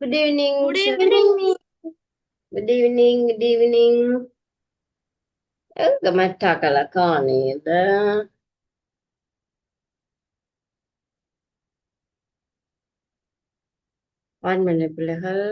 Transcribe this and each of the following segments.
Good evening. Good children. evening. Good evening. Good evening. எங்க மட்டாக்களை காணீங்க? ஆண்மணி பிள்ளைகள்.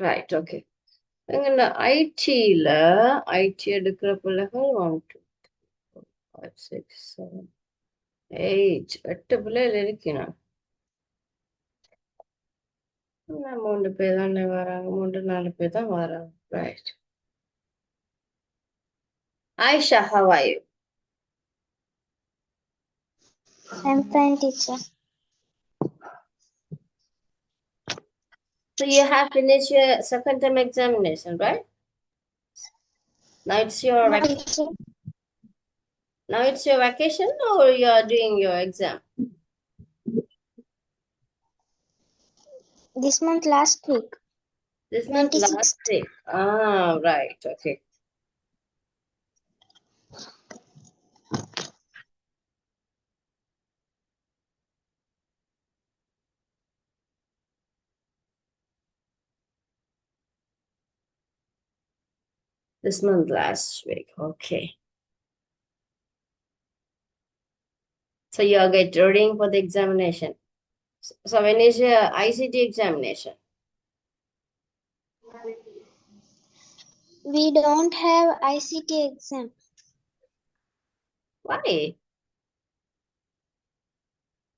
Right, okay. எங்க ஐடியில ஐடி எடுக்கிற பிள்ளைகள் 1 2 5 6 7 8 8 பிள்ளைகள் இருக்கணும். 3 பேர் தானே வராங்க, 3 4 பேர் தான் வராங்க. Right. Aisha, how are you? I'm fine, teacher. So you have finished your second term examination, right? Now it's your No, vacation. teacher. Now it's your vacation or you are doing your exam? This month last week. This month 26th. last week. Ah, right. Okay. This month last week. Okay. So you are getting for the examination. So when is your ICT examination? We don't have ICT exam. Why?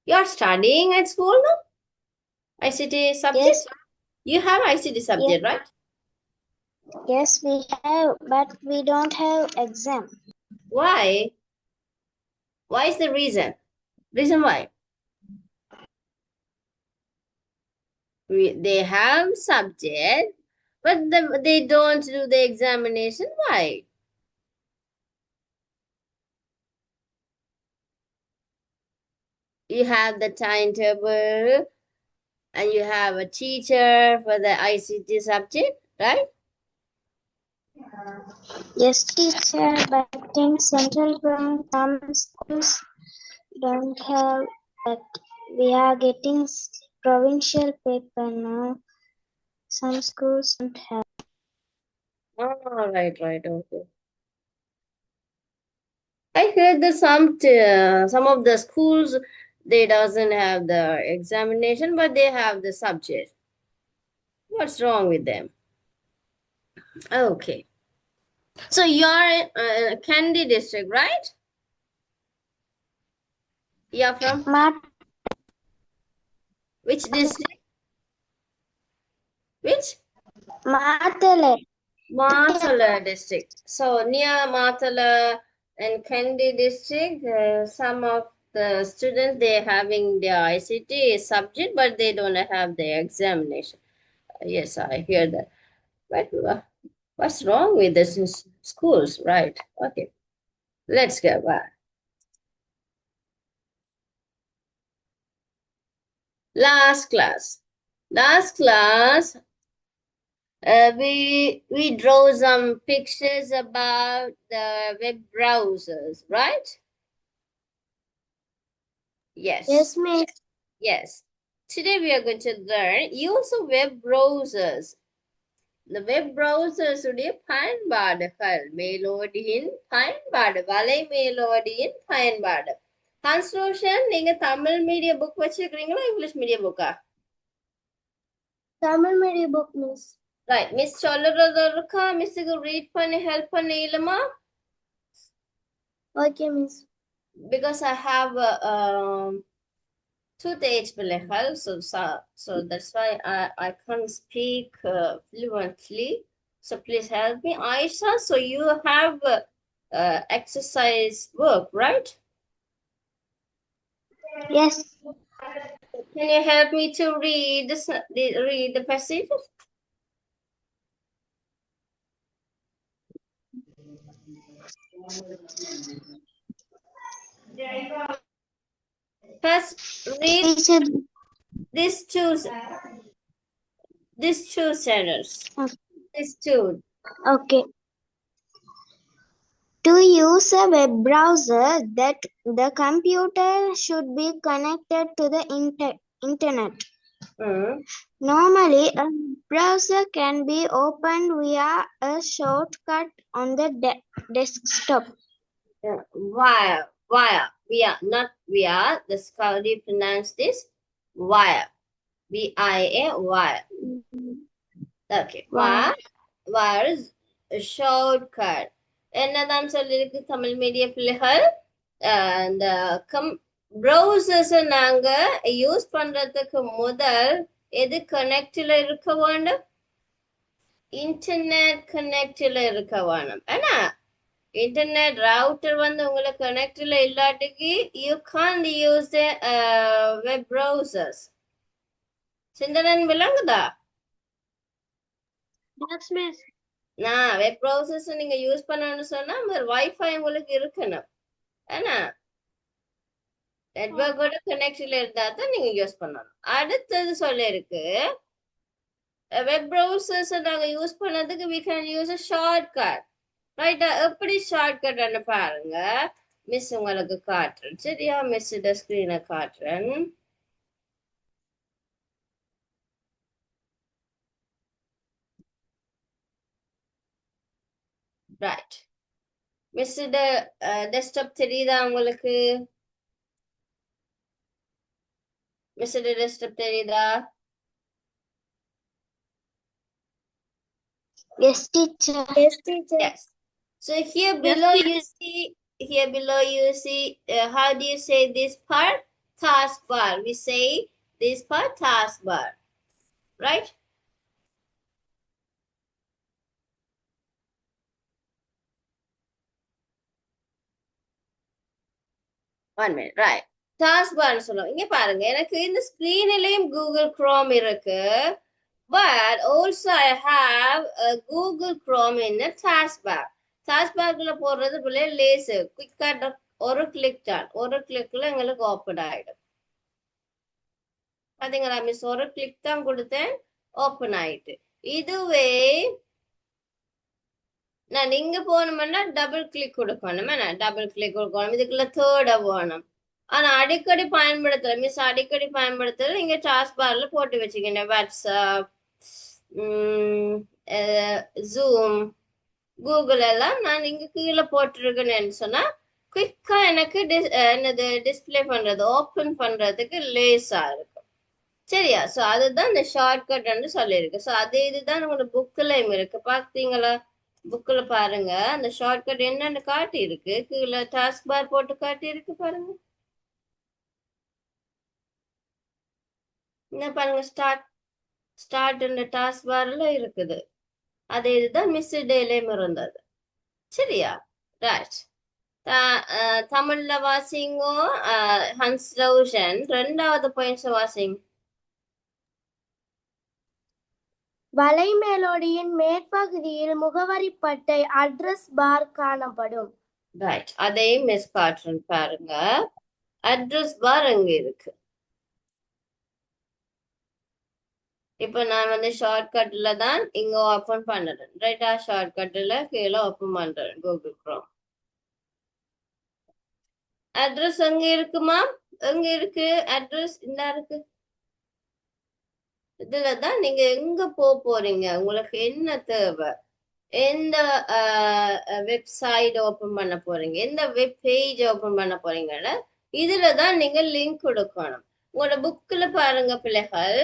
You are studying at school now? ICT subject? Yes, You have ICT subject, right? yes, we have, but we don't have exam. Why? Why is the reason? Reason why? They have subject, but they don't do the examination. Why? You have the timetable and you have a teacher for the ICT subject, right? Yes, teacher, but in central bank, some schools don't have that. We are getting provincial paper now. Some schools don't have. Oh, right, okay. I heard that some of the schools they doesn't have the examination, but they have the subject. What's wrong with them? Okay. So you're in Kandy district, right? You're from which district? Which? Matale. Matala district. So near Matala and Kandy district, some of the students they're having their ICT subject, but they don't have the examination. Yes, I hear that. But what's wrong with this in schools, right? Okay, let's go back. Last class. We draw some pictures about the web browsers, right? Yes. Yes, miss. Yes. Today we are going to learn use of web browsers. The web browsers உடைய பயன்பாடுகள் மேலோடியின் பயன்பாடு வலை மேலோடியின் பயன்பாடு. ஹன்ஸ்ரோஷன் நீங்க Tamil medium book வச்சிருக்கீங்களா English medium புக்கா? Tamil medium book, miss. Right, miss சொல்றது இருக்கா? மிஸ்ஸுக்கு ரீட் பண்ணி ஹெல்ப் பண்ண இயலுமா? Okay, miss. Because I have to the age பிள்ளைகள். So that's why I can't speak fluently. So please help me. Aisha, so you have exercise work, right? Yes. Can you help me to read read the passage? First, read Teacher. these two sentences. These two. Okay. To use a web browser, that the computer should be connected to the internet. Normally, a browser can be opened via a shortcut on the desktop. Via, not via. The scholarly pronounce this via. V-I-A, via. Okay, Via. via is a shortcut. என்னதான் சொல்லிருக்கு தமிழ் மீடிய பிள்ளைகள் இந்த browsers நாங்க use பண்றதுக்கு முதல் எது கனெக்ட்ல இருக்க வேண்டும்? இன்டர்நெட் கனெக்ட்ல இருக்க வேணும். ஆனா இன்டர்நெட் ரவுட்டர் வந்து உங்களுக்கு கனெக்ட்ல இல்லாட்டிக்கு you can't use the web browsers. சிந்தனன் விளங்குதா? நான் வெப் browsers நீங்க யூஸ் பண்ணணும்னு சொன்னா வைஃபை உங்களுக்கு இருக்கணும். ஆனா நெட்வொர்க்கோட கனெக்ஷன்ல இருந்தா தான் நீங்க யூஸ் பண்ணணும். அடுத்தது சொல்லிருக்கு வெப் browsers நாங்க யூஸ் பண்ணதுக்கு we can use a shortcut. ரைட்டா? எப்படி ஷார்ட்கட்னு பாருங்க. மிஸ் உங்களுக்கு காட்டுறேன். சரியா? மிஸ் ஸ்கிரீனை காட்டுறேன். ரைட். மிஸ் டெஸ்க்டாப் தெரியுதா உங்களுக்கு? மிஸ் டெஸ்க்டாப் தெரியுதா? Yes, teacher. Yes, teacher. Yes. So here below you see, how do you say this part? Taskbar. We say this part taskbar. Right? One minute. Right. Taskbar சொல்லுவோம். இங்க பாருங்க, எனக்கு இந்த ஸ்கிரீன்லயும் Google Chrome இருக்கு. But also I have a Google Chrome in the taskbar. Taskbarக்குள்ள போடுறது போல லேசு குயிக்கா ஒரு கிளிக் தான். ஒரு கிளிக்ல எங்களுக்கு ஓப்பன் ஆயிடும். பாத்தீங்களா மிஸ்? ஒரு கிளிக் தான் கொடுத்தேன், ஓப்பன் ஆயிட்டு. இதுவே நான் இங்க போகணும்னா டபுள் கிளிக் கொடுக்கணும். டபுள் கிளிக் கொடுக்கணும். இதுக்குள்ள தேர்ட போகணும். ஆனா அடிக்கடி பயன்படுத்துற மிஸ் அடிக்கடி பயன்படுத்துறது நீங்க டாஸ்க் பார்ல போட்டு வச்சுக்கீங்க. வாட்ஸ்அப், ஜூம், கூகுள் எல்லாம் நான் இங்க கீழே போட்டிருக்கேன்னு சொன்னா குயிக்கா எனக்கு என்னது டிஸ்பிளே பண்றது, ஓப்பன் பண்றதுக்கு லேஸா இருக்கும். சரியா? சோ அதுதான் இந்த ஷார்ட்கட்னு சொல்லியிருக்கு. சோ அதே இதுதான் உங்களோட புக்லயும் இருக்கு. பாத்தீங்களா? புக்ல பாருங்க, அந்த ஷார்ட்கட் என்னன்னு காட்டி இருக்கு. கீழே டாஸ்க் பார் போட்டு காட்டி இருக்கு பாருங்க. என்ன பாருங்க, ஸ்டார்ட் டாஸ்க் பார்ல இருக்குது. அதே இதுதான் மிஸ் டேலயும் இருந்தது. சரியா? ரைட். தமிழ்ல வாசிங்கோ. ஹன்ஸ் ரோஷன் ரெண்டாவது பாயிண்ட்ஸ் வாசிங்க. வலைமேலோடியின் மேற்பகுதியில் முகவரி பட்டை அட்ரஸ் பார் காணப்படும். ரைட். அதையும் மிஸ் காட்டுறேன் பாருங்க. அட்ரஸ் பார் அங்க இருக்கு. இப்ப நான் வந்து ஷார்ட்கட்ல தான் இங்க ஓபன் பண்ணுறேன். ரைட்டா? ஷார்ட்கட்ல கீழே ஓபன் பண்றேன் கூகுள் குரோம். அட்ரஸ் எங்க இருக்குமா? எங்க இருக்கு அட்ரஸ்? இந்த இருக்கு. இதுலதான் நீங்க எங்க போறீங்க, உங்களுக்கு என்ன தேவை, எந்த வெப்சைட் ஓபன் பண்ண போறீங்க, எந்த வெப் பேஜ் ஓபன் பண்ண போறீங்கன்னு இதுலதான் நீங்க லிங்க் கொடுக்கணும். உங்களோட புக்ல பாருங்க பிள்ளைகள்,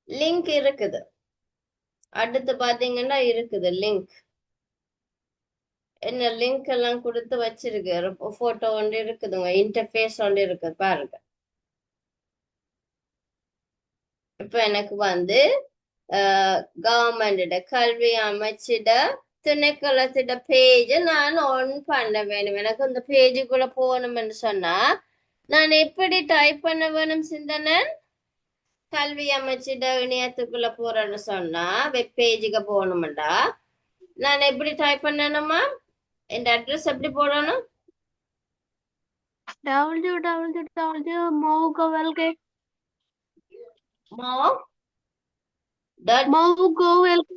லிங்க் இருக்குது. அடுத்து பாத்தீங்கன்னா இருக்குது லிங்க். என்ன லிங்க் எல்லாம் கொடுத்து வச்சிருக்கு, போட்டோ ஒன்று இருக்குதுங்க, இன்டர்ஃபேஸ் ஒன்று இருக்குது பாருங்க. இப்ப எனக்கு வந்து கவர்மெண்ட் கல்வி அமைச்சிட திணைக்களத்திட பேஜ் நான் ஒன் பண்ண வேணும். எனக்கு இந்த பேஜுக்குள்ள போகணும்னு சொன்னா நான் எப்படி டைப் பண்ண வேணும் சிந்தனன்? கல்வி அமைச்சிட இணையத்துக்குள்ள போறேன்னு சொன்னா வெப் பேஜுக்கு போகணும்டா நான் எப்படி டைப் பண்ணணுமா? என் அட்ரஸ் எப்படி போடணும்? www.mogovlk மோ டாட் mogovlk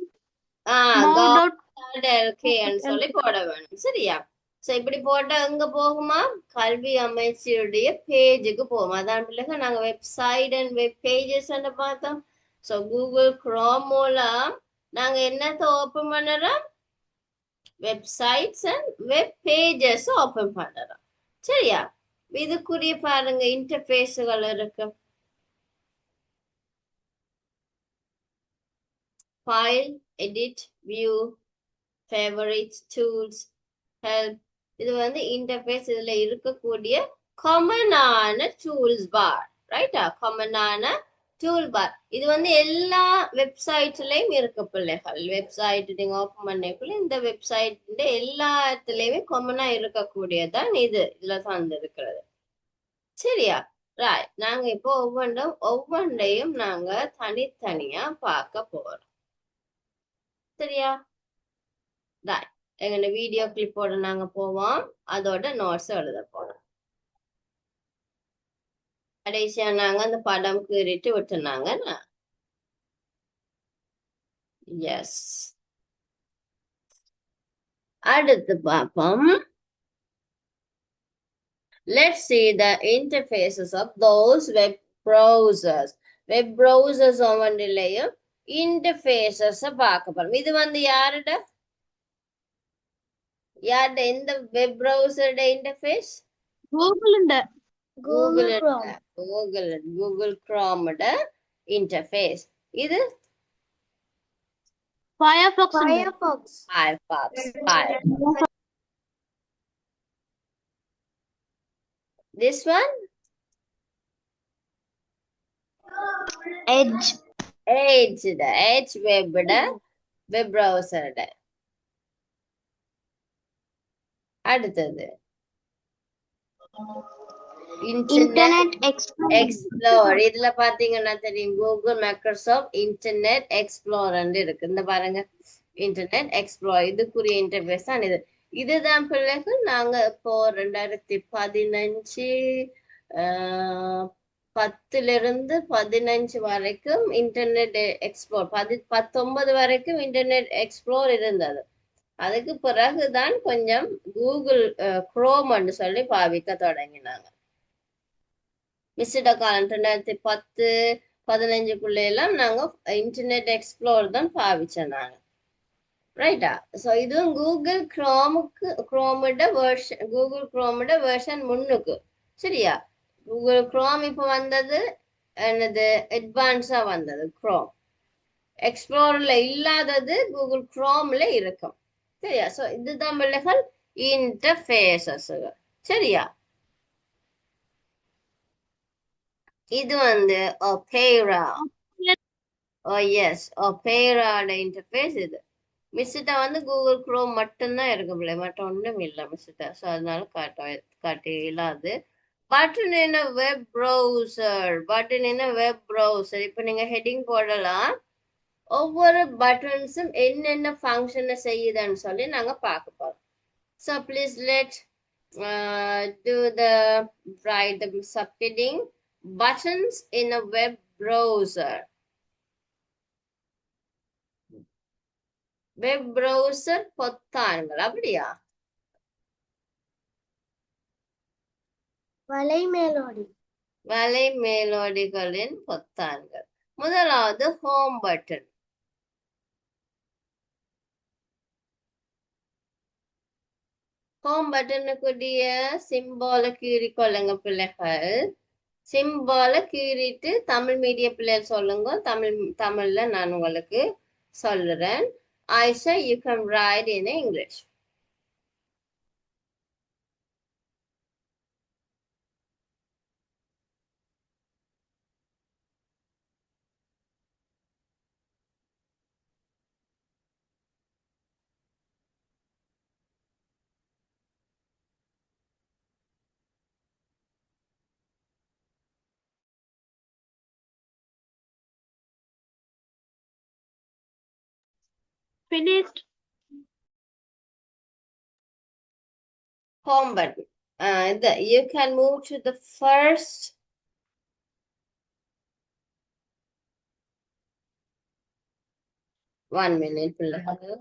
ன்னு சொல்லி போட வேணும். சரியா? சோ இப்படி போட்டா எங்க போகுமா? கல்வி அமைச்சருடைய பேஜுக்கு போகும். அதான் பிள்ளைங்க நாங்க வெப்சைட் அண்ட் வெப் பேஜஸ் பார்த்தோம். சோ கூகுள் குரோம் மூலம் நாங்க என்னத்த ஓபன் பண்ணுறோம்? Websites and web pages open பண்ணுறோம். சரியா? இதுக்குரிய பாருங்க இன்டர்ஃபேஸுகள் இருக்கு. File, edit, view, favorites, tools, help. இது வந்து இன்டர்ஃபேஸ். இதுல இருக்கக்கூடிய காமனான டூல்ஸ் பார், ரைட்டா? காமனான டூல் பார். இது வந்து எல்லா வெப்சைட்லயும் இருக்கு பிள்ளைகள். வெப்சைட் நீங்க ஓபன் பண்ணக்குள்ள இந்த வெப்சைட் எல்லாத்துலயுமே காமனா இருக்கக்கூடியதான் இது. இதுல சார்ந்து இருக்கிறது. சரியா? ராய், நாங்க இப்போ ஒவ்வொன்றையும் நாங்க தனித்தனியா பார்க்க போறோம். சரியா? ராய், எங்க வீடியோ கிளிப்போட நாங்க போவோம். அதோட நோட்ஸ் எழுத போறோம். கடைசியா நாங்க அந்த படம் கீறிட்டு விட்டுனாங்க. எஸ், அடுத்து பார்ப்போம். Let's see the interfaces of those web browsers. Web browsers ஒவ்வொன்றிலையும் interfaces பார்க்க போறோம். இது வந்து யாருட எந்த web browser interface? Google Google Chrome interface. இது Firefox This one? Edge web browser. அடுத்தது இன்டர்நெட் எக்ஸ்ப்ளோர். இதுல பாத்தீங்கன்னா தெரியும் கூகுள் மைக்ரோசாஃப்ட் இன்டர்நெட் எக்ஸ்ப்ளோர் இருக்கு. இந்த பாருங்க இன்டர்நெட் எக்ஸ்ப்ளோர். இதுக்குரிய இன்டர்ஃபேஸ் தான் இது. இதுதான் பிள்ளைகள் நாங்க இப்போ 2015 10 வரைக்கும் இன்டர்நெட் எக்ஸ்ப்ளோர், 19 வரைக்கும் இன்டர்நெட் எக்ஸ்ப்ளோர் இருந்தது. அதுக்கு பிறகுதான் கொஞ்சம் கூகுள் குரோம்னு சொல்லி பாவிக்க தொடங்கினாங்க. மிஸ்ட காலம் 2010 15 எல்லாம் நாங்க இன்டர்நெட் எக்ஸ்ப்ளோர் தான் பாவிச்சோம் நாங்க. ரைட்டா? ஸோ இதுவும் கூகுள் குரோமோட வெர்ஷன் 3க்கு. சரியா? கூகுள் குரோம் இப்போ வந்தது என்னது அட்வான்ஸா வந்தது குரோம். எக்ஸ்ப்ளோர்ல இல்லாதது கூகுள் குரோம்ல இருக்கும். சரியா? ஸோ இதுதான் பிள்ளைகள் இன்டர்ஃபேஸஸ். சரியா? இது வந்து ஒபேரா. எஸ், ஒபேராட இன்டர்ஃபேஸ் இது. மிஸ்ட வந்து கூகுள் குரோம் மட்டும்தான் இருக்கு பிள்ளை, மற்ற ஒன்றும் இல்லை மிஸ்ட. ஸோ அதனால காட்ட இல்லாது. பட்டன் என்ன வெப் ப்ரௌசர். இப்போ நீங்க ஹெட்டிங் போடலாம். ஒவ்வொரு பட்டன்ஸும் என்னென்ன ஃபங்க்ஷனை செய்யுதுன்னு சொல்லி நாங்க பார்க்க போறோம். So please let do the write the subheading buttons in a web browser. Web browser பொத்தான்கள், அப்படியா? வலை மேலோடிகளின் பொத்தான்கள். முதலாவது ஹோம் பட்டன். ஹோம் பட்டனுக்குரிய சிம்பால கீறிக்கொள்ளுங்க பிள்ளைகள். சிம்பால கீறிட்டு தமிழ் மீடிய பிள்ளைகள் சொல்லுங்க. தமிழ்ல நான் உங்களுக்கு சொல்லுறேன். Aisha, you can write in English. finished. Home button. You can move to the first. One minute, பிள்ளைகள்.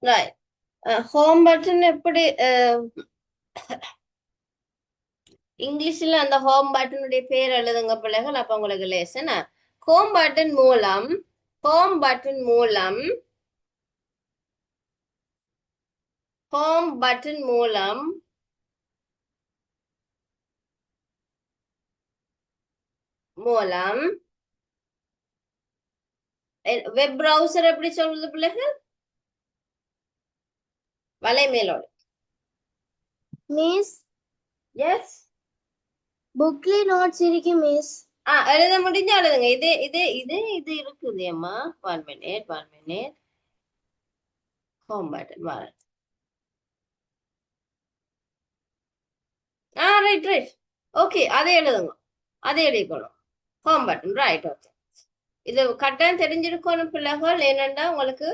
Right. Home button எப்படி இங்கிலீஷ்ல அந்த ஹோம் பட்டனுடைய பேர் எழுதுங்க பிள்ளைகள். அப்ப உங்களுக்கு லேசன். ஹோம் பட்டன் மூலம் ஹோம் பட்டன் மூலம் ஹோம் பட்டன் மூலம் மூலம் வெப் பிரவுசர் எப்படி சொல்றது பிள்ளைகள்? வலைமேலோடு. Miss, yes. bookly notes இருக்கு மிஸ். எழுத முடிஞ்சா எழுதுங்க. இது இருக்குது அம்மா. 1 minute. ஹோம் பட்டன் வர. ரைட். ஓகே, அதை எழுதுங்க. அதை எழுதிக்கணும். Home button right. ஓகே, இது கட்டாயம் தெரிஞ்சிருக்கணும் பிள்ளைகள். என்னன்னா உங்களுக்கு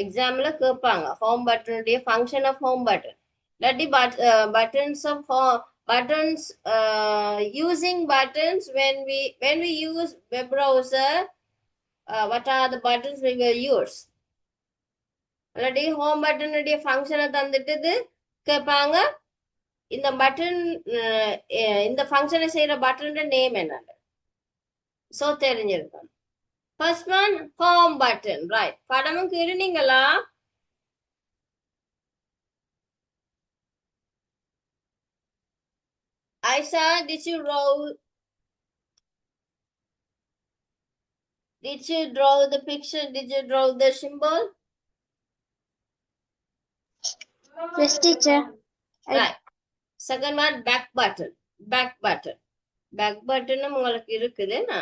எக்ஸாம்ல கேட்பாங்க ஹோம் பட்டனுடைய ஃபங்க்ஷன் ஆஃப் ஹோம் பட்டன். இல்லாட்டி buttons of buttons using buttons when we use web browser, what are the buttons we will use? இல்லாட்டி ஹோம் பட்டனுடைய ஃபங்க்ஷனை தந்துட்டு கேட்பாங்க இந்த பட்டன் இந்த ஃபங்க்ஷனை செய்யற பட்டனோட நேம் என்னன்னு. சோ தெரிஞ்சிருக்கணும். First one, home button, right. படமும் கிருனீங்களா? Aisha, did you draw the picture? Did you draw the symbol? Yes, teacher. Right. Second one, back button. Back button உங்களுக்கு இருக்குதுன்னா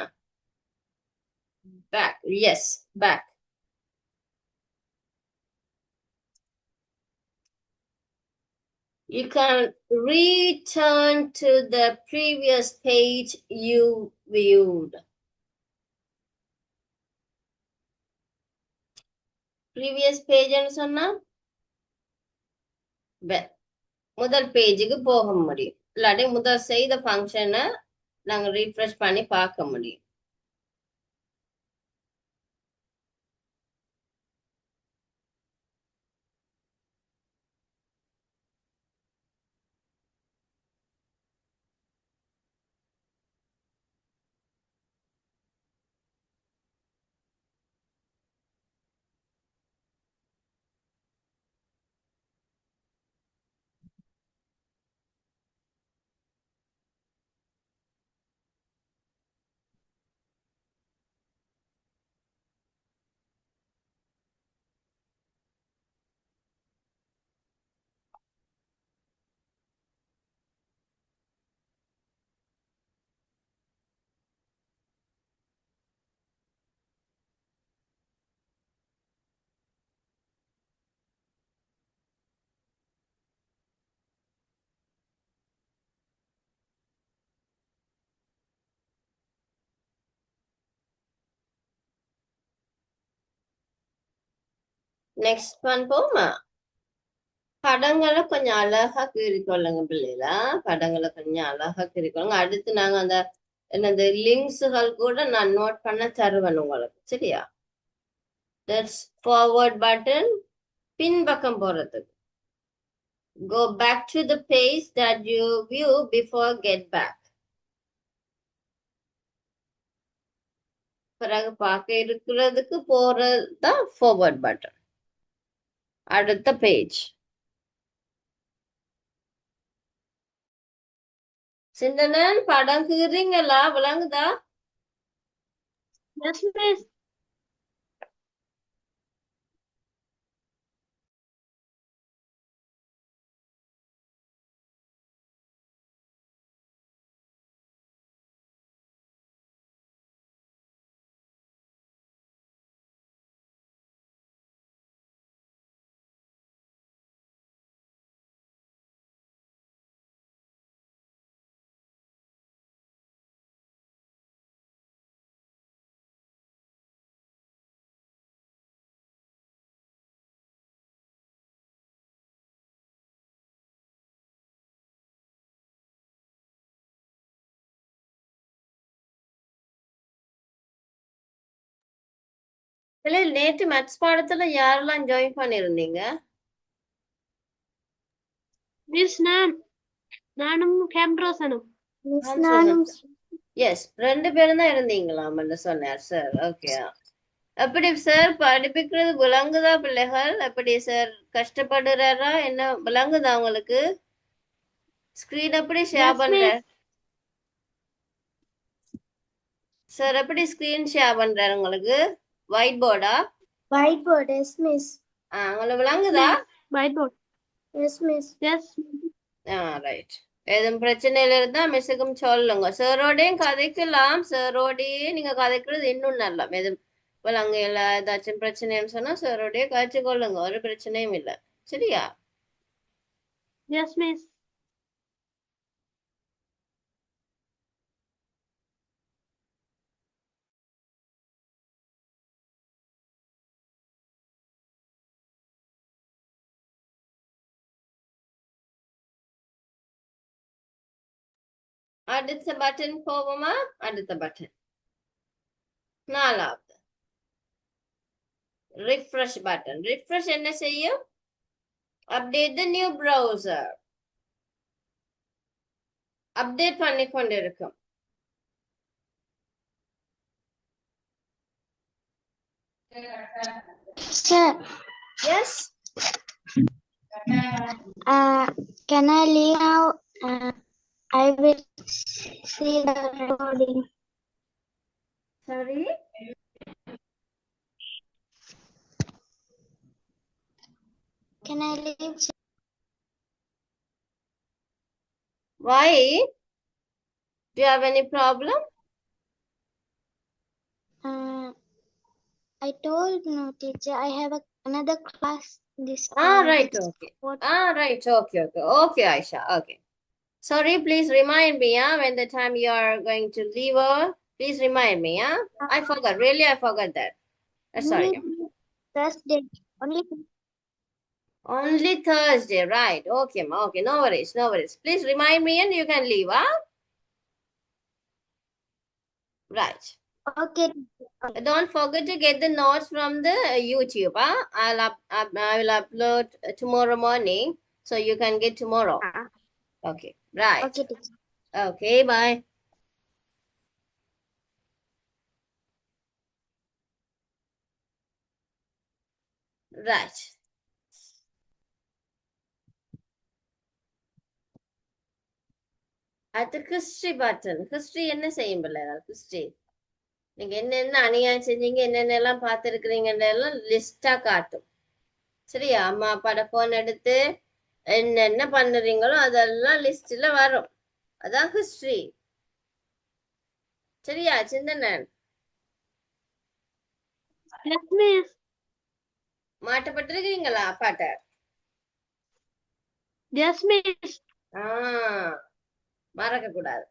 back. Yes, back. You can return to the previous page you viewed. Previous page ன்னு சொன்னா முதல் பேஜுக்கு போக முடியும். இல்லாட்டி முதல் செய்த ஃபங்க்ஷனை நாங்க ரீஃப்ரெஷ் பண்ணி பார்க்க முடியும். நெக்ஸ்ட் ஒன் போமா. படங்களை கொஞ்சம் அழகா கீறிக்கொள்ளுங்க பிள்ளைகளா. படங்களை கொஞ்சம் அழகா கீறிக்கொள்ளுங்க. அடுத்து நாங்க அந்த என்னது லிங்க்ஸுகள் கூட நான் நோட் பண்ண தருவேன் உங்களுக்கு. சரியா? தட்ஸ் ஃபார்வர்ட் பட்டன், பின்பக்கம் போறதுக்கு. Go back to the page that you view before get back. பிறகு பார்க்க இருக்கிறதுக்கு போறது தான் forward button. அடுத்த page. சிந்தனன் படம் கீறீங்களா விளங்குதா? Yes, miss. இல்லை நேற்று மேத்ஸ் பாடத்துல யாரெல்லாம் ஜாயின் பண்ணிருந்தீங்க? Miss நானும் கேம்ரோசனும். மிஸ் நான் நானும் எஸ் 2 பேரும் தான் இருந்தீங்களாம்னு சொன்னார் சார். ஓகே. எப்படி சார் படிப்பிக்கிறது விளங்குதா பிள்ளைகள்? எப்படி சார் கஷ்டப்படுறாரா என்ன விளங்குதா உங்களுக்கு? ஸ்கிரீன் எப்படி ஷேர் Yes, பண்ற miss. சார்? எப்படி ஸ்கிரீன் ஷேர் பண்றாரு உங்களுக்கு? ஒயிட் போர்டா? Whiteboard. Yes, miss. உங்களுக்கு விளங்குதா? Whiteboard. Yes, miss. Yes. Right. எதுவும் பிரச்சனையில இருந்தா மிஸ்ஸுக்கும் சொல்லுங்க. சாரோடையும் கதைக்கலாம். சாரோடையே நீங்க கதைக்கிறது இன்னும் நல்லா. எதுவும் விளங்கல ஏதாச்சும் பிரச்சனைன்னு சொன்னா சாரோடையே கதைச்சு கொள்ளுங்க. ஒரு பிரச்சனையும் இல்லை. சரியா? Yes, miss. அடுத்த பட்டன் போவோமா? அடுத்த பட்டன் 4வது ரிஃப்ரெஷ் பட்டன். ரிஃப்ரெஷ் என்ன செய்யும்? Update the new browser. Update பண்ணி கொண்டிருக்கும். sir. Yes. Can I leave now? I will see the recording. Sorry. Can I leave? Why? Do you have any problem? I told no teacher. I have another class this Right. this- Okay. what- Right. Okay. Okay, Aisha. Okay. Sorry, please remind me, when the time you are going to leave her, please remind me, I forgot. Really, I forgot that. Sorry. Thursday. Only Thursday, right? Okay, ma. Okay, no worries, no worries. Please remind me and you can leave, Right. Okay. Don't forget to get the notes from the YouTube, I will upload tomorrow morning, so you can get tomorrow. Okay, right. Okay, teacher. Okay, bye. Right. அது history button. History என்ன செய்யும் பிள்ளைகள்? History நீங்க என்னென்ன அநியாயம் செஞ்சீங்க, என்னென்ன எல்லாம் பார்த்துருக்கிறீங்கன்னு எல்லாம் லிஸ்டா காட்டும். சரியா? அம்மா அப்பாட போன் எடுத்து என்னென்ன பண்ணுறீங்களோ அதெல்லாம் லிஸ்ட்ல வரும். அதான் ஹிஸ்டரி. சரியா சிந்தனன்? Yes, miss. மாட்டப்பட்டிருக்கீங்களா அப்பாட்ட? Yes, miss. மறக்க கூடாது.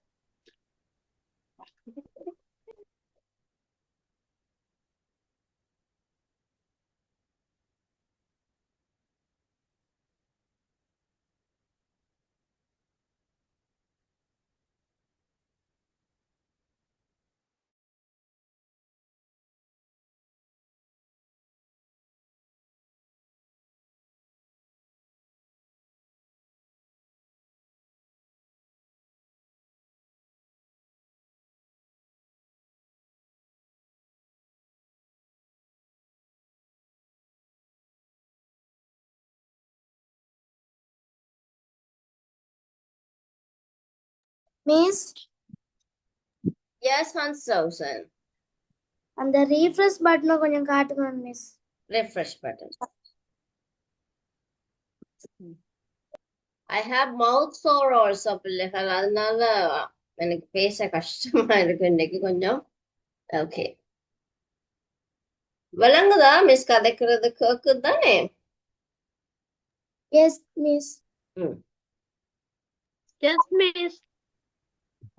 Miss Yes, Hanshausen. அந்த ரீஃப்ரெஷ் பட்டனை கொஞ்சம் காட்டுங்க miss. Refresh button. I have mouth sore also பிள்ளைகள், அதனால எனக்கு பேச கஷ்டமா இருக்கு இன்னைக்கு கொஞ்சம். ஓகே, விளங்குதா மிஸ்? கதைக்கிறது கேக்குது தானே? Yes miss. ம், எஸ் மிஸ்.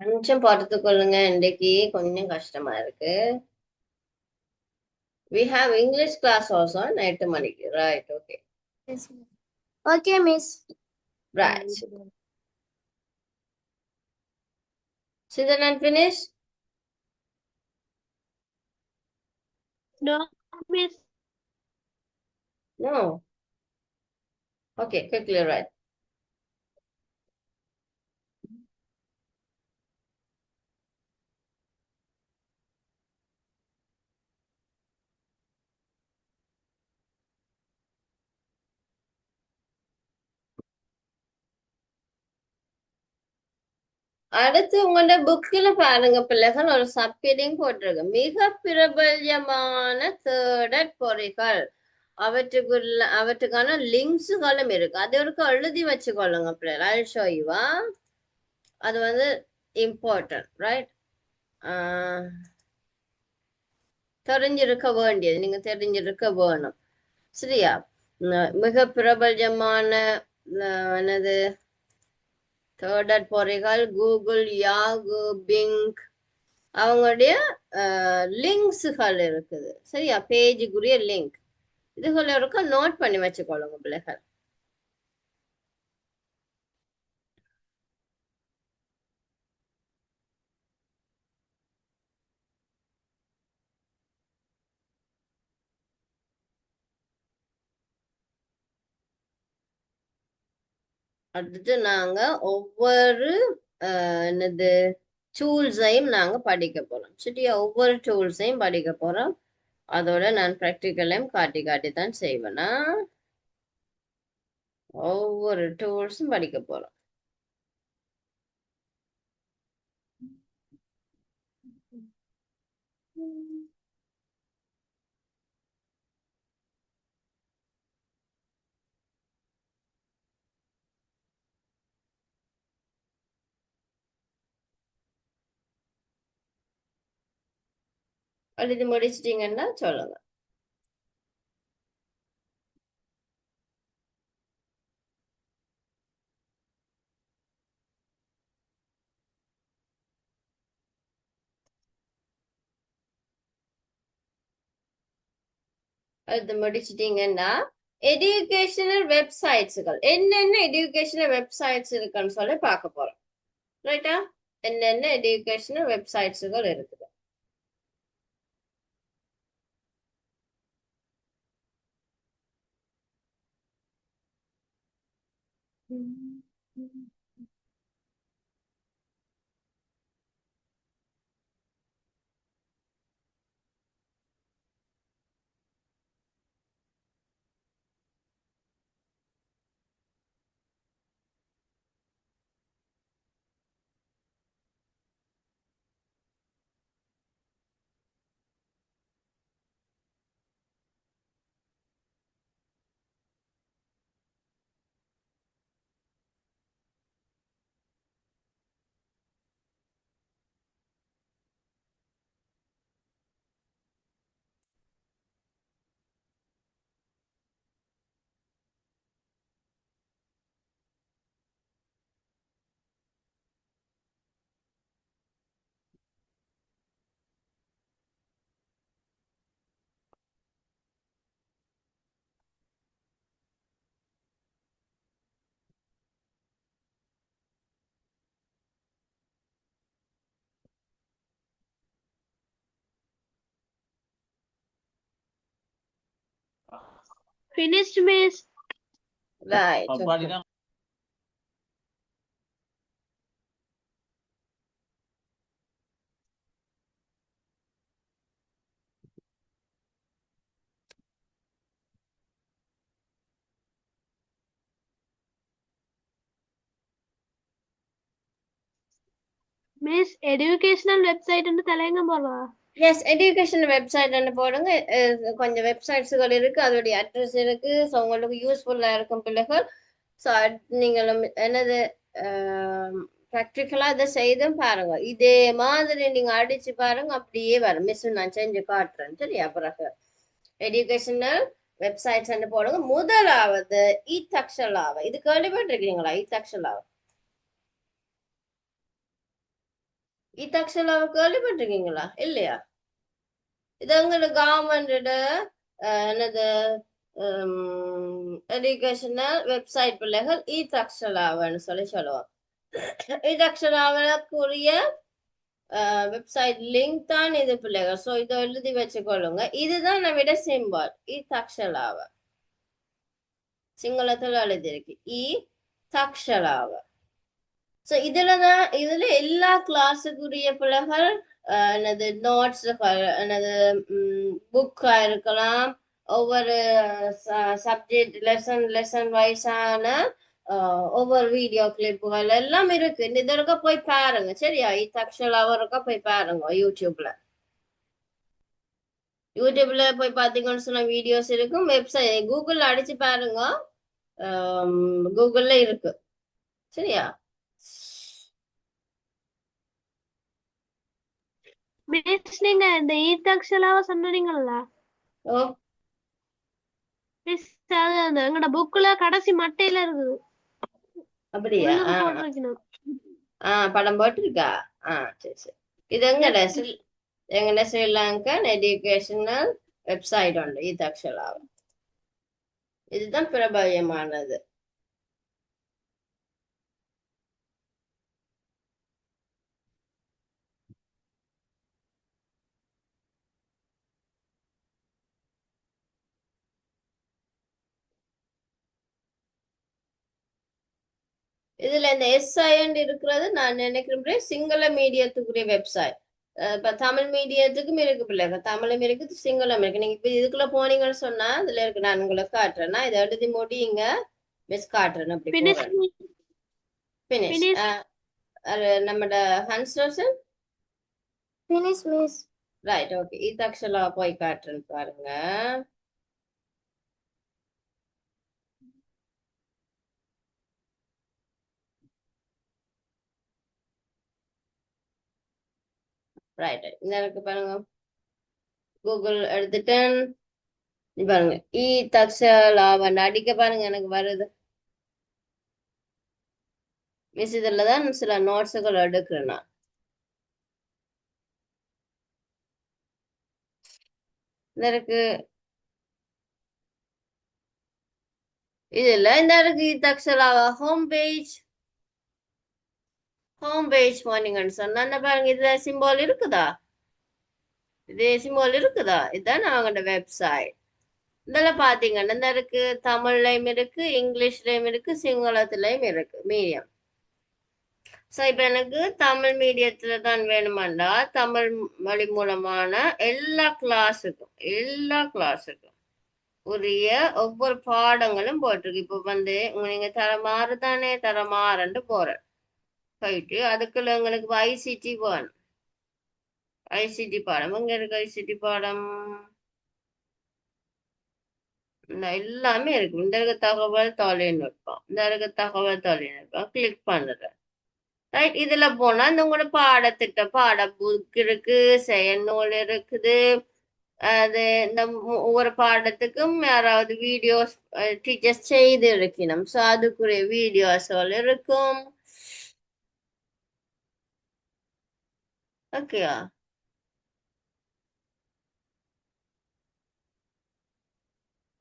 கொஞ்சம் பார்த்து கொள்ளுங்க, இன்னைக்கு கொஞ்சம் கஷ்டமா இருக்கு. We have English class also 8 மணிக்கு, right? Okay, yes miss. Okay miss. right. Siddhan finish? No miss. No. Okay, quickly write. அடுத்து உங்களோட புக்ல பாருங்க பிள்ளைகள், ஒரு சப்ஹெட்டிங் போட்டிருக்கு, மிக பிரபல்யமான தேடற் பொறிகள். அவற்றுக்கான லிங்க்ஸுகளும் இருக்கு. அது ஒரு எழுதி வச்சுக்கொள்ளுங்க பிள்ளைகள். ஐ ஷோ யூவா. அது வந்து இம்பார்ட்டன்ட், ரைட்? தெரிஞ்சிருக்க வேண்டியது, நீங்க தெரிஞ்சிருக்க வேணும், சரியா? மிக பிரபல்யமான என்னது தேடற் பொறிகள் கூகுள், யாகு, பிங், அவங்களுடைய லிங்க்ஸுகள் இருக்குது, சரியா? பேஜுக்குரிய லிங்க் இதுகளை இருக்க நோட் பண்ணி வச்சுக்கொள்ளுங்க பிள்ளைகள். அடுத்து நாங்க ஒவ்வொரு என்னது டூல்ஸையும் நாங்க படிக்க போறோம், சரியா? ஒவ்வொரு டூல்ஸையும் படிக்க போறோம். அதோட நான் ப்ராக்டிக்கலையும் காட்டி காட்டி தான் செய்வேனா. ஒவ்வொரு டூல்ஸும் படிக்க போறோம். எழுதி முடிச்சிட்டீங்கன்னா சொல்லுங்க. எழுதி முடிச்சிட்டீங்கன்னா எஜுகேஷனல் வெப்சைட்ஸுகள், என்னென்ன எஜுகேஷனல் வெப்சைட்ஸ் இருக்குன்னு சொல்லி பார்க்க போறோம், ரைட்டா? என்னென்ன எஜுகேஷனல் வெப்சைட்ஸுகள் இருக்குது. Finished miss. Right, okay. Miss educational வெப்சைட்னு தலையங்க போடுறா எஸ் எஜுகேஷன் வெப்சைட் போடுங்க. கொஞ்சம் வெப்சைட்ஸுகள் இருக்கு, அதோடைய அட்ரஸ் இருக்கு. ஸோ உங்களுக்கு யூஸ்ஃபுல்லா இருக்கும் பிள்ளைகள். ஸோ நீங்களும் என்னது ப்ராக்டிக்கலா இதை செய்தும் பாருங்க. இதே மாதிரி நீங்க அடிச்சு பாருங்க, அப்படியே வரும். மிஸ் நான் செஞ்சு காட்டுறேன் சரியா. பிறகு எஜுகேஷனல் வெப்சைட்ஸ் போடுங்க. முதலாவது இத்தக்ஷலாவை. இது கேள்விப்பட்டிருக்கீங்களா? இத்தக்ஷலாவை இத்தக்ஷலாவை கேள்விப்பட்டிருக்கீங்களா இல்லையா? இது எங்களுக்கு கவர்மெண்டோட என்னது எஜுகேஷனல் வெப்சைட் பிள்ளைகள் இத்தக்ஷலாவன்னு சொல்லி சொல்லுவோம். இத்தக்ஷலாவுக்குரிய வெப்சைட் லிங்க் தான் இது பிள்ளைகள். ஸோ இதை எழுதி வச்சுக்கொள்ளுங்க. இதுதான் நம்மிட சிம்பால் இத்தக்ஷலாவை. சிங்களத்தில் எழுதியிருக்கு இத்தக்ஷலாவை. ஸோ இதுல எல்லா கிளாஸுக்குரிய பிள்ளைகள் என்னது நோட்ஸ், என்னது புக்கா இருக்கலாம், ஒவ்வொரு சப்ஜெக்ட் லெசன் வைஸான ஒவ்வொரு வீடியோ கிளிப்புகள் எல்லாம் இருக்கு. இது இருக்க போய் பாருங்க சரியா. இத்தக்ஷலாவும் இருக்க போய் பாருங்க யூடியூப்ல போய் பார்த்தீங்கன்னு சொன்ன வீடியோஸ் இருக்கும். வெப்சைட் கூகுள்ல அடிச்சு பாருங்க, கூகுள்ல இருக்கு சரியா. மிஸ் நீங்க இந்த ஈத்தக்ஷலாவ சொன்னீங்கல்ல ஓ மிஸ் அது அந்த எங்கட புக்ல கடைசி மட்டையில இருக்குது. அப்படியா? உள்ளுக்கு போட்டிருக்கணும். படம் போட்டிருக்கா? சரி சரி. இது எங்கட ஸ்ரீலங்கன் எஜுகேஷனல் வெப்சைட் உண்டு இத்தக்ஷலாவை. இதுதான் பிரபல்யமானது. இதுல இந்த எஸ்ஐஎன் இருக்கிறது நான் நினைக்கிறேன் சிங்கள மீடியத்துக்குரிய வெப்சைட். இப்ப தமிழ் மீடியத்துக்கும் இருக்கு பிள்ளைங்க, தமிழும் இருக்கு சிங்களம் இருக்கு. நீங்க இப்ப இதுக்குள்ள போனீங்கன்னு சொன்னா இதுல இருக்கு. நான் உங்களுக்கு காட்டுறேன். நான் இதை எழுதி முடியுங்க மிஸ், காட்டுறேன் அப்படி Finish, போறேன். பினிஷ். finish. நம்மட ஹன்ஸ்ரோசன் Finish, miss. ரைட். ஓகே, இத்தக்ஷலா போய் காட்டுறேன் பாருங்க. ரைட், இந்த இருக்கு பாருங்க. கூகுள் எடுத்துட்டேன். பாருங்க இத்தக்ஷலாவன் அடிக்க பாருங்க, எனக்கு வருது மிஸ். இதுல தான் சில நோட்ஸுகள் எடுக்கிறேன் நான். இந்த இருக்கு, இதுல இந்த இருக்கு இத்தக்ஷலாவா ஹோம் பேஜ் போனீங்கன்னு சொன்னா பாருங்க, இதுல சிம்பால் இருக்குதா? இதே சிம்பால் இருக்குதா? இதுதான் அவங்களோட வெப்சைட். இதெல்லாம் பாத்தீங்கன்னா இந்த இருக்கு, தமிழ்லயும் இருக்கு, இங்கிலீஷ்லயும் இருக்கு, சிங்களத்திலயும் இருக்கு மீடியம். ஸோ இப்போ எனக்கு தமிழ் மீடியத்துல தான் வேணுமாண்டா தமிழ் மொழி மூலமான எல்லா கிளாஸுக்கும் உரிய ஒவ்வொரு பாடங்களும் போட்டிருக்கு. இப்போ நீங்க தரமாறுன்னு போறேன் போயிட்டு அதுக்குள்ள எங்களுக்கு ஐசிடி வேணும். ஐசிடி பாடம் எங்க இருக்கு? ஐசிடி பாடம் எல்லாமே இருக்கு. இந்த இருக்க தகவல் தொழில்நுட்பம் கிளிக் பண்ணுறேன். ரைட், இதுல போனா இந்த உங்களோட பாட புக் இருக்கு, செயல்நூல் இருக்குது. அது இந்த ஒவ்வொரு பாடத்துக்கும் யாராவது வீடியோஸ் டீச்சர்ஸ் செய்து இருக்கணும். ஸோ அதுக்குரிய வீடியோஸ் இருக்கும். ஓகேயா?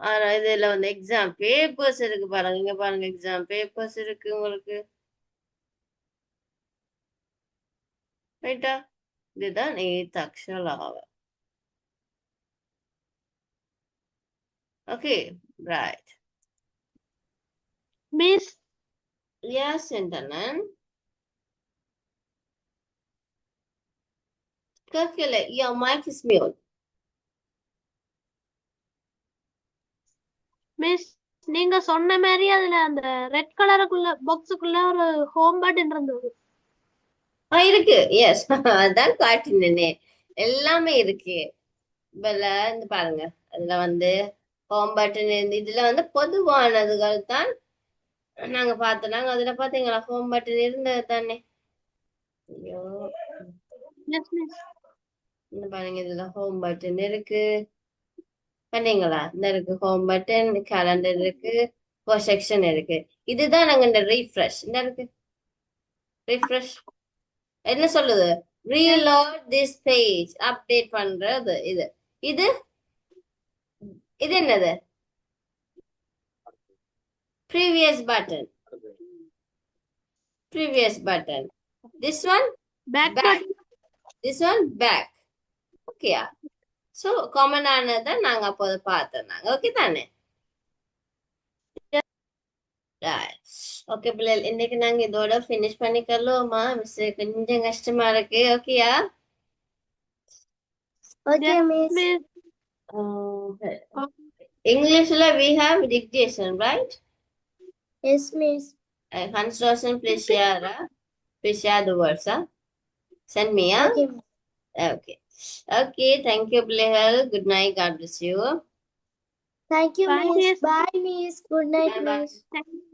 ஆனா இதுல எக்ஸாம் பேப்பர்ஸ் இருக்கு பாருங்க. இங்க பாருங்க, எக்ஸாம் பேப்பர்ஸ் இருக்கு உங்களுக்கு. ரைட்டா? இதுதான் இத்தக்ஷலாவை. Okay, right. Miss, Yes, Antanan. Kakele, your mic is mute. miss, நீங்க சொன்ன மாதிரி அதுல அந்த ரெட் கலருக்குள்ள பாக்ஸுக்குள்ள ஒரு ஹோம் பட்டன் இருந்தது. இருக்கு எஸ் அதான் காட்டினேனே எல்லாமே இருக்கு இதுல இருந்து பாருங்க அதுல வந்து ஹோம் பட்டன் இருந்து இதுல வந்து பொதுவானதுகள் தான் நாங்க பார்த்தோம் அதுல பாத்தீங்களா ஹோம் பட்டன் இருந்தது தானே ஐயோ எஸ் மிஸ். இந்த பாருங்க இதுல ஹோம் பட்டன் இருக்கு பண்ணீங்களா இந்த இருக்கு ஹோம் பட்டன் கேலண்டர் இருக்கு செக்ஷன் இருக்கு இதுதான் நாங்க இந்த ரீஃப்ரெஷ் இந்த இருக்கு ரீஃப்ரெஷ் என்ன சொல்லுது ரீலோட் திஸ் பேஜ் அப்டேட் பண்றது இது இது இது என்னது previous button previous button. This one back back. This one back. Okay. So common ஆனதை நாங்க அப்போது பார்த்தோம் ஓகே தானே ஓகே பிள்ளைகள் இன்னைக்கு நாங்க இதோட finish பண்ணிக்கலாமா மிஸ் கொஞ்சம் கஷ்டமா இருக்கு ஓகேயா Okay, miss. மிஸ். Englishல we have dictation right Yes, miss. Hans Rosen please share the words send me Okay, miss. okay okay thank you பிள்ளைகள் good night God bless you Thank you, Bye, miss. miss. Bye, miss. Good night, Bye bye miss. Thank you.